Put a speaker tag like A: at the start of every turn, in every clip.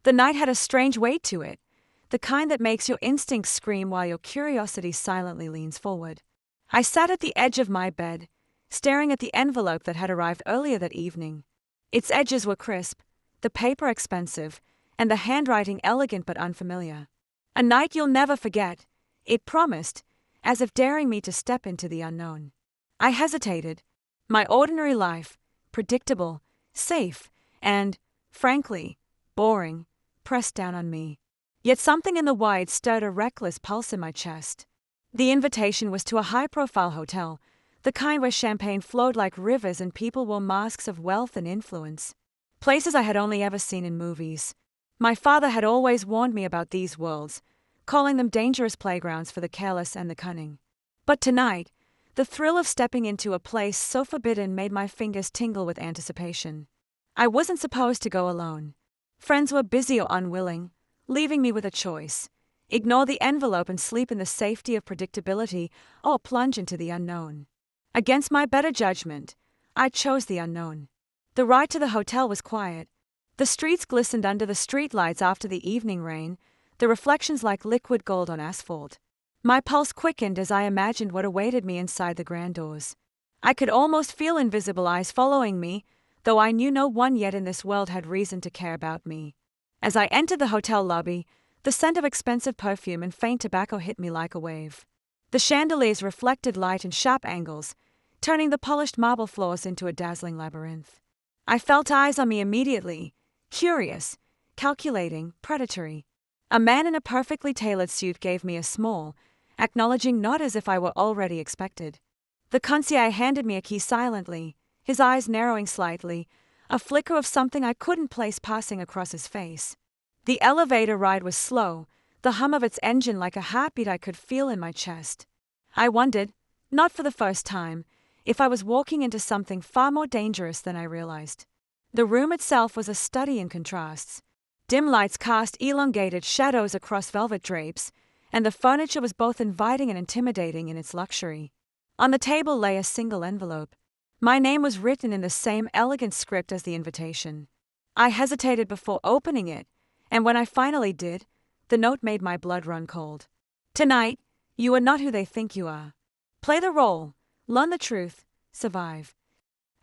A: The night had a strange weight to it, the kind that makes your instincts scream while your curiosity silently leans forward. I sat at the edge of my bed, staring at the envelope that had arrived earlier that evening. Its edges were crisp, the paper expensive, and the handwriting elegant but unfamiliar. A night you'll never forget, it promised, as if daring me to step into the unknown. I hesitated. My ordinary life, predictable, safe, and, frankly, boring, pressed down on me. Yet something in the wide stirred a reckless pulse in my chest. The invitation was to a high-profile hotel, the kind where champagne flowed like rivers and people wore masks of wealth and influence. Places I had only ever seen in movies. My father had always warned me about these worlds, calling them dangerous playgrounds for the careless and the cunning. But tonight, the thrill of stepping into a place so forbidden made my fingers tingle with anticipation. I wasn't supposed to go alone. Friends were busy or unwilling, leaving me with a choice: ignore the envelope and sleep in the safety of predictability, or plunge into the unknown. Against my better judgment, I chose the unknown. The ride to the hotel was quiet. The streets glistened under the streetlights after the evening rain, the reflections like liquid gold on asphalt. My pulse quickened as I imagined what awaited me inside the grand doors. I could almost feel invisible eyes following me, though I knew no one yet in this world had reason to care about me. As I entered the hotel lobby, the scent of expensive perfume and faint tobacco hit me like a wave. The chandeliers reflected light in sharp angles, turning the polished marble floors into a dazzling labyrinth. I felt eyes on me immediately, curious, calculating, predatory. A man in a perfectly tailored suit gave me a small, acknowledging nod as if I were already expected. The concierge handed me a key silently, his eyes narrowing slightly, a flicker of something I couldn't place passing across his face. The elevator ride was slow, the hum of its engine like a heartbeat I could feel in my chest. I wondered, not for the first time, if I was walking into something far more dangerous than I realized. The room itself was a study in contrasts. Dim lights cast elongated shadows across velvet drapes, and the furniture was both inviting and intimidating in its luxury. On the table lay a single envelope. My name was written in the same elegant script as the invitation. I hesitated before opening it, and when I finally did, the note made my blood run cold. Tonight, you are not who they think you are. Play the role, learn the truth, survive.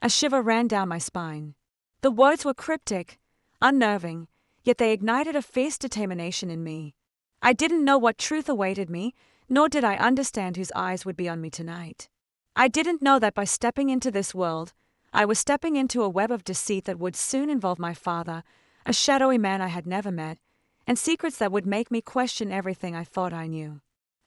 A: A shiver ran down my spine. The words were cryptic, unnerving, yet they ignited a fierce determination in me. I didn't know what truth awaited me, nor did I understand whose eyes would be on me tonight. I didn't know that by stepping into this world, I was stepping into a web of deceit that would soon involve my father, a shadowy man I had never met, and secrets that would make me question everything I thought I knew.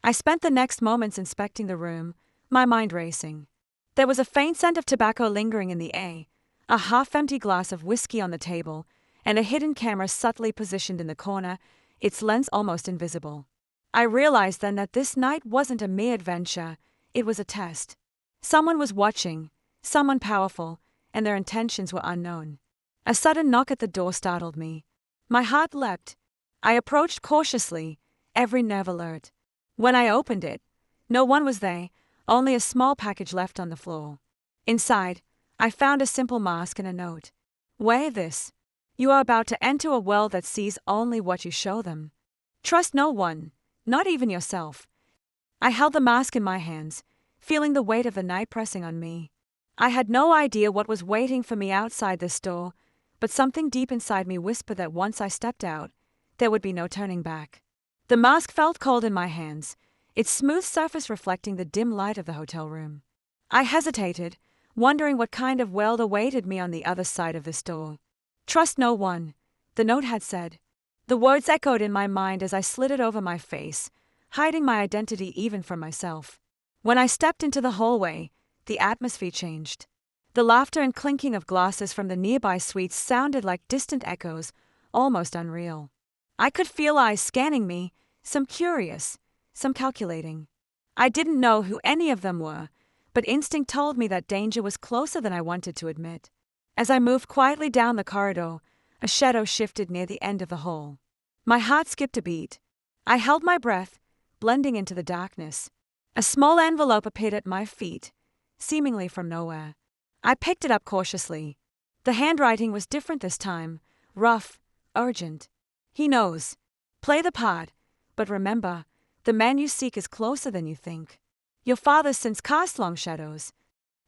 A: I spent the next moments inspecting the room, my mind racing. There was a faint scent of tobacco lingering in the air, a half-empty glass of whiskey on the table, and a hidden camera subtly positioned in the corner, its lens almost invisible. I realized then that this night wasn't a mere adventure, it was a test. Someone was watching, someone powerful, and their intentions were unknown. A sudden knock at the door startled me. My heart leapt. I approached cautiously, every nerve alert. When I opened it, no one was there, only a small package left on the floor. Inside, I found a simple mask and a note. Wear this. You are about to enter a world that sees only what you show them. Trust no one, not even yourself. I held the mask in my hands, feeling the weight of the night pressing on me. I had no idea what was waiting for me outside this door, but something deep inside me whispered that once I stepped out, there would be no turning back. The mask felt cold in my hands, its smooth surface reflecting the dim light of the hotel room. I hesitated, wondering what kind of world awaited me on the other side of this door. Trust no one, the note had said. The words echoed in my mind as I slid it over my face, hiding my identity even from myself. When I stepped into the hallway, the atmosphere changed. The laughter and clinking of glasses from the nearby suites sounded like distant echoes, almost unreal. I could feel eyes scanning me, some curious, some calculating. I didn't know who any of them were, but instinct told me that danger was closer than I wanted to admit. As I moved quietly down the corridor, a shadow shifted near the end of the hall. My heart skipped a beat. I held my breath, blending into the darkness. A small envelope appeared at my feet, seemingly from nowhere. I picked it up cautiously. The handwriting was different this time, rough, urgent. He knows. Play the part, but remember, the man you seek is closer than you think. Your father since cast long shadows.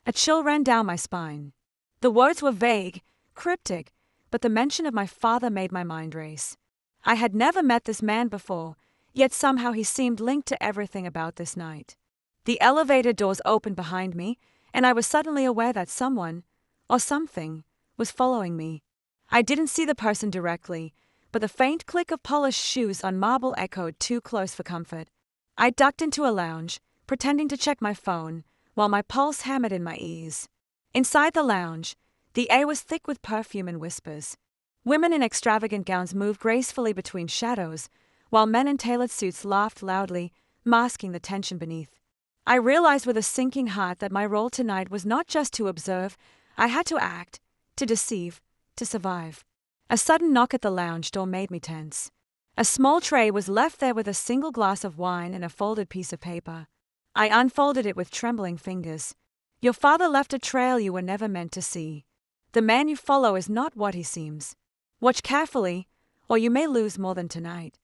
A: A chill ran down my spine. The words were vague, cryptic, but the mention of my father made my mind race. I had never met this man before, yet somehow he seemed linked to everything about this night. The elevator doors opened behind me, and I was suddenly aware that someone, or something, was following me. I didn't see the person directly, but the faint click of polished shoes on marble echoed too close for comfort. I ducked into a lounge, pretending to check my phone, while my pulse hammered in my ears. Inside the lounge, the air was thick with perfume and whispers. Women in extravagant gowns moved gracefully between shadows, while men in tailored suits laughed loudly, masking the tension beneath. I realized with a sinking heart that my role tonight was not just to observe, I had to act, to deceive, to survive. A sudden knock at the lounge door made me tense. A small tray was left there with a single glass of wine and a folded piece of paper. I unfolded it with trembling fingers. Your father left a trail you were never meant to see. The man you follow is not what he seems. Watch carefully, or you may lose more than tonight.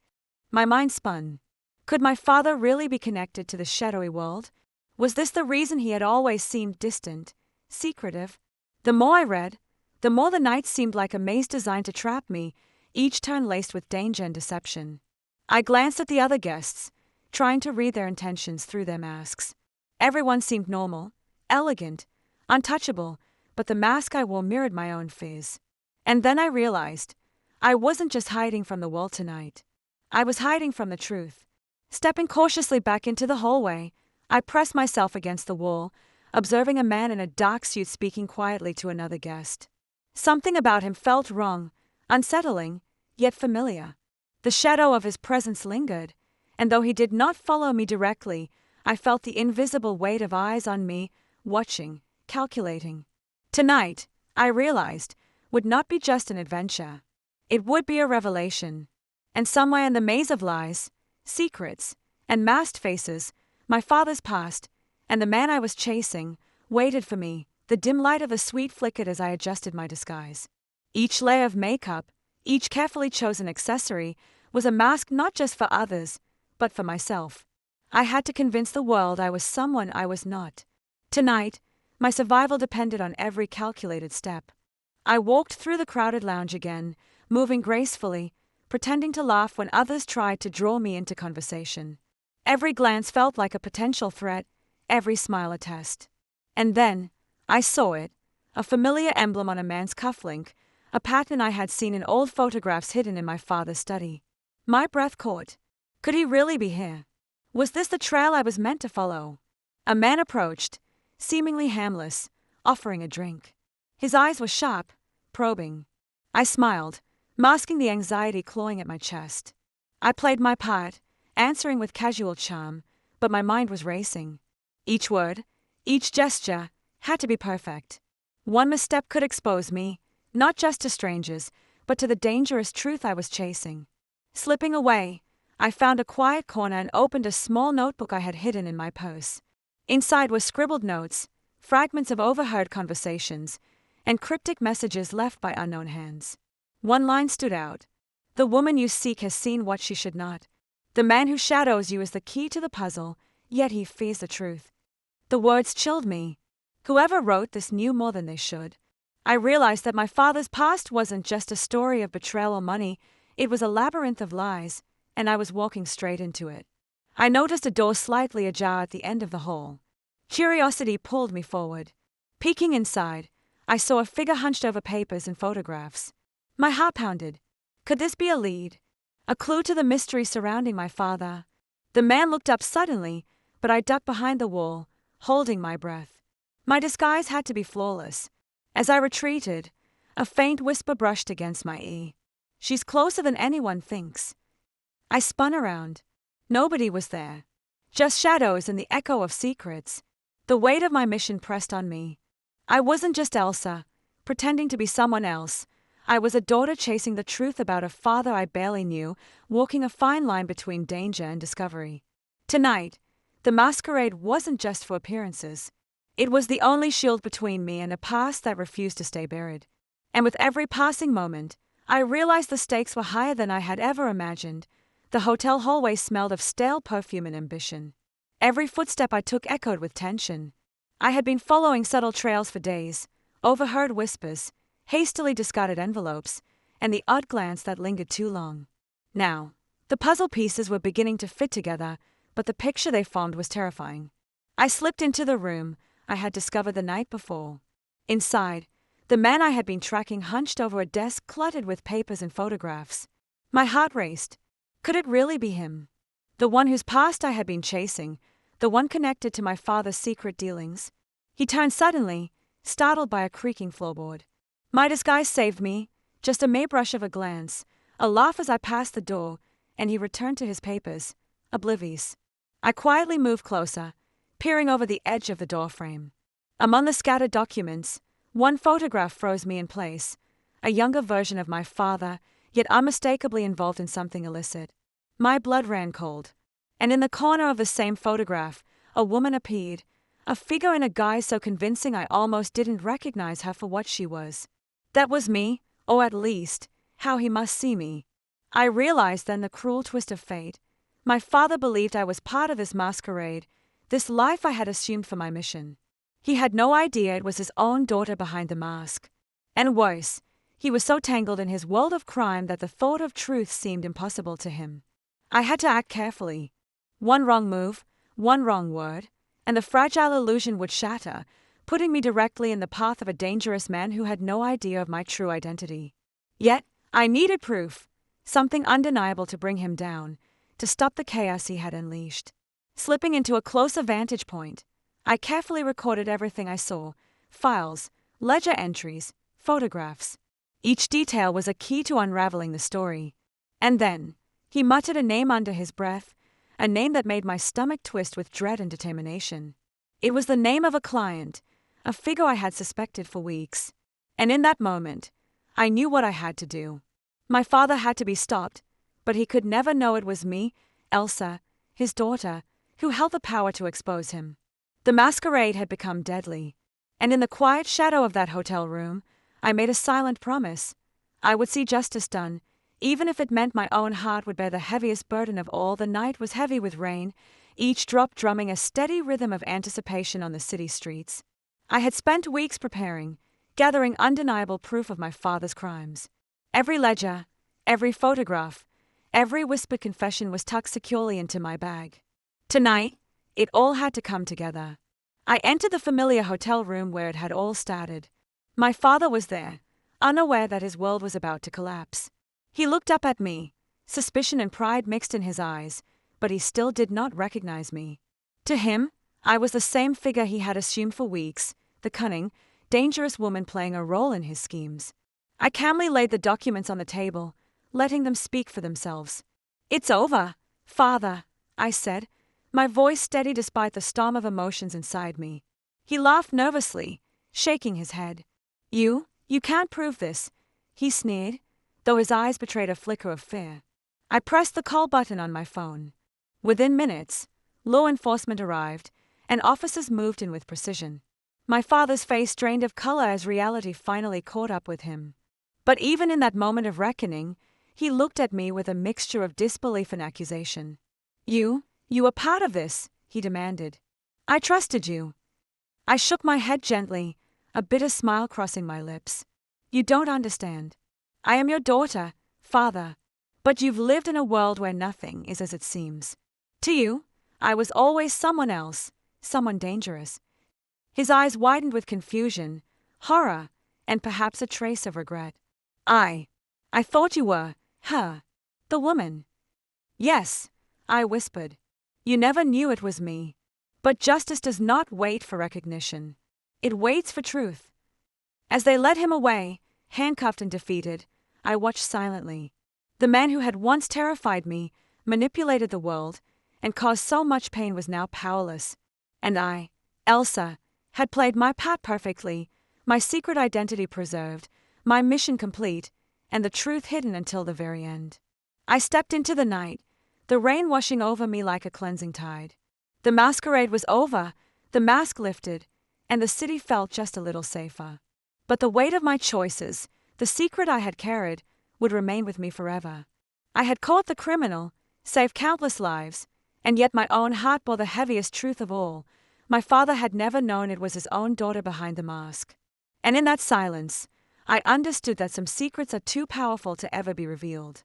A: My mind spun. Could my father really be connected to the shadowy world? Was this the reason he had always seemed distant, secretive? The more I read, the more the night seemed like a maze designed to trap me, each turn laced with danger and deception. I glanced at the other guests, trying to read their intentions through their masks. Everyone seemed normal, elegant, untouchable, but the mask I wore mirrored my own fears. And then I realized, I wasn't just hiding from the world tonight. I was hiding from the truth. Stepping cautiously back into the hallway, I pressed myself against the wall, observing a man in a dark suit speaking quietly to another guest. Something about him felt wrong, unsettling, yet familiar. The shadow of his presence lingered, and though he did not follow me directly, I felt the invisible weight of eyes on me, watching, calculating. Tonight, I realized, would not be just an adventure. It would be a revelation. And somewhere in the maze of lies, secrets, and masked faces, my father's past, and the man I was chasing, waited for me. The dim light of the suite flickered as I adjusted my disguise. Each layer of makeup, each carefully chosen accessory, was a mask not just for others, but for myself. I had to convince the world I was someone I was not. Tonight, my survival depended on every calculated step. I walked through the crowded lounge again, moving gracefully, pretending to laugh when others tried to draw me into conversation. Every glance felt like a potential threat, every smile a test. And then, I saw it, a familiar emblem on a man's cufflink, a pattern I had seen in old photographs hidden in my father's study. My breath caught. Could he really be here? Was this the trail I was meant to follow? A man approached, seemingly harmless, offering a drink. His eyes were sharp, probing. I smiled, masking the anxiety clawing at my chest. I played my part, answering with casual charm, but my mind was racing. Each word, each gesture, had to be perfect. One misstep could expose me, not just to strangers, but to the dangerous truth I was chasing. Slipping away, I found a quiet corner and opened a small notebook I had hidden in my purse. Inside were scribbled notes, fragments of overheard conversations, and cryptic messages left by unknown hands. One line stood out. The woman you seek has seen what she should not. The man who shadows you is the key to the puzzle, yet he fears the truth. The words chilled me. Whoever wrote this knew more than they should. I realized that my father's past wasn't just a story of betrayal or money, it was a labyrinth of lies, and I was walking straight into it. I noticed a door slightly ajar at the end of the hall. Curiosity pulled me forward. Peeking inside, I saw a figure hunched over papers and photographs. My heart pounded. Could this be a lead? A clue to the mystery surrounding my father? The man looked up suddenly, but I ducked behind the wall, holding my breath. My disguise had to be flawless. As I retreated, a faint whisper brushed against my ear. She's closer than anyone thinks. I spun around. Nobody was there. Just shadows and the echo of secrets. The weight of my mission pressed on me. I wasn't just Elsa, pretending to be someone else. I was a daughter chasing the truth about a father I barely knew, walking a fine line between danger and discovery. Tonight, the masquerade wasn't just for appearances. It was the only shield between me and a past that refused to stay buried. And with every passing moment, I realized the stakes were higher than I had ever imagined. The hotel hallway smelled of stale perfume and ambition. Every footstep I took echoed with tension. I had been following subtle trails for days, overheard whispers, hastily discarded envelopes, and the odd glance that lingered too long. Now, the puzzle pieces were beginning to fit together, but the picture they formed was terrifying. I slipped into the room I had discovered the night before. Inside, the man I had been tracking hunched over a desk cluttered with papers and photographs. My heart raced. Could it really be him? The one whose past I had been chasing, the one connected to my father's secret dealings. He turned suddenly, startled by a creaking floorboard. My disguise saved me, just a mere brush of a glance, a laugh as I passed the door, and he returned to his papers, oblivious. I quietly moved closer, peering over the edge of the doorframe. Among the scattered documents, one photograph froze me in place, a younger version of my father, yet unmistakably involved in something illicit. My blood ran cold. And in the corner of the same photograph, a woman appeared, a figure in a guise so convincing I almost didn't recognize her for what she was. That was me, or at least, how he must see me. I realized then the cruel twist of fate. My father believed I was part of this masquerade, this life I had assumed for my mission. He had no idea it was his own daughter behind the mask. And worse, he was so tangled in his world of crime that the thought of truth seemed impossible to him. I had to act carefully. One wrong move, one wrong word, and the fragile illusion would shatter, putting me directly in the path of a dangerous man who had no idea of my true identity. Yet, I needed proof, something undeniable to bring him down, to stop the chaos he had unleashed. Slipping into a closer vantage point, I carefully recorded everything I saw: files, ledger entries, photographs. Each detail was a key to unraveling the story. And then, he muttered a name under his breath, a name that made my stomach twist with dread and determination. It was the name of a client, a figure I had suspected for weeks. And in that moment, I knew what I had to do. My father had to be stopped, but he could never know it was me, Elsa, his daughter, who held the power to expose him. The masquerade had become deadly, and in the quiet shadow of that hotel room, I made a silent promise. I would see justice done, even if it meant my own heart would bear the heaviest burden of all. The night was heavy with rain, each drop drumming a steady rhythm of anticipation on the city streets. I had spent weeks preparing, gathering undeniable proof of my father's crimes. Every ledger, every photograph, every whispered confession was tucked securely into my bag. Tonight, it all had to come together. I entered the familiar hotel room where it had all started. My father was there, unaware that his world was about to collapse. He looked up at me, suspicion and pride mixed in his eyes, but he still did not recognize me. To him, I was the same figure he had assumed for weeks, the cunning, dangerous woman playing a role in his schemes. I calmly laid the documents on the table, letting them speak for themselves. "It's over, Father," I said, my voice steady despite the storm of emotions inside me. He laughed nervously, shaking his head. You can't prove this," he sneered, though his eyes betrayed a flicker of fear. I pressed the call button on my phone. Within minutes, law enforcement arrived, and officers moved in with precision. My father's face drained of color as reality finally caught up with him. But even in that moment of reckoning, he looked at me with a mixture of disbelief and accusation. You were part of this," he demanded. "I trusted you." I shook my head gently, a bitter smile crossing my lips. "You don't understand. I am your daughter, Father, but you've lived in a world where nothing is as it seems. To you, I was always someone else, someone dangerous." His eyes widened with confusion, horror, and perhaps a trace of regret. I thought you were, her, the woman." "Yes," I whispered. "You never knew it was me. But justice does not wait for recognition. It waits for truth." As they led him away, handcuffed and defeated, I watched silently. The man who had once terrified me, manipulated the world, and caused so much pain was now powerless. And I, Elsa, had played my part perfectly, my secret identity preserved, my mission complete, and the truth hidden until the very end. I stepped into the night, the rain washing over me like a cleansing tide. The masquerade was over, the mask lifted, and the city felt just a little safer. But the weight of my choices, the secret I had carried, would remain with me forever. I had caught the criminal, saved countless lives, and yet my own heart bore the heaviest truth of all. My father had never known it was his own daughter behind the mask. And in that silence, I understood that some secrets are too powerful to ever be revealed.